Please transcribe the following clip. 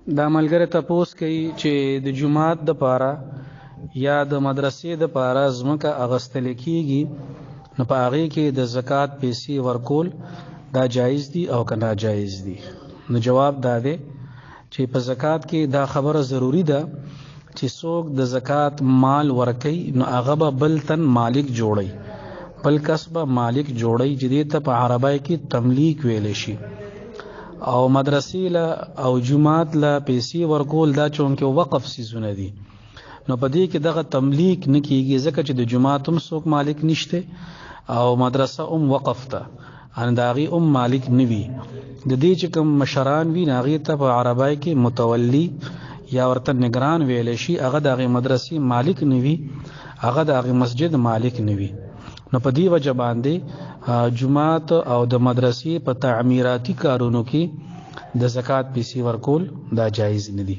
دا ملګری تپوس کوي چې د جماعت د پاره یا د مدرسې د پاره ځمکه اغستل کیږي، نو په هغې کې د زکات پیسې ورکول دا جایز دي او که ناجایز دي؟ نو جواب دا دی چې په زکات کې دا خبره ضروری ده چې څوک د زکات مال ورکوي نو هغه به بل تن مالک جوړي، بل کس به مالک جوړي چې دې ته په عربی کې تملیک ویلی شي. او مدرسې له او جماعت له پیسې ورکول دا چونکې وقف سیزونه دي، نو په دې کې دغه تملیک نه کیږي ځکه چې د جماعت هم څوک مالک نشته او مدرسه هم وقف ته ان د هغې هم مالک نه وي. د دې چې کوم مشران وي هغې ته په عربی کې متولی یا ورته نگران ویلی شي، هغه د هغې مدرسې مالک نه وي، هغه د هغې مسجد مالک نه وي. نو په دې وجه باندې جماعت او د مدرسې په تعمیراتي کارونو کې د زکات پیسې ورکول دا جایز نه دي.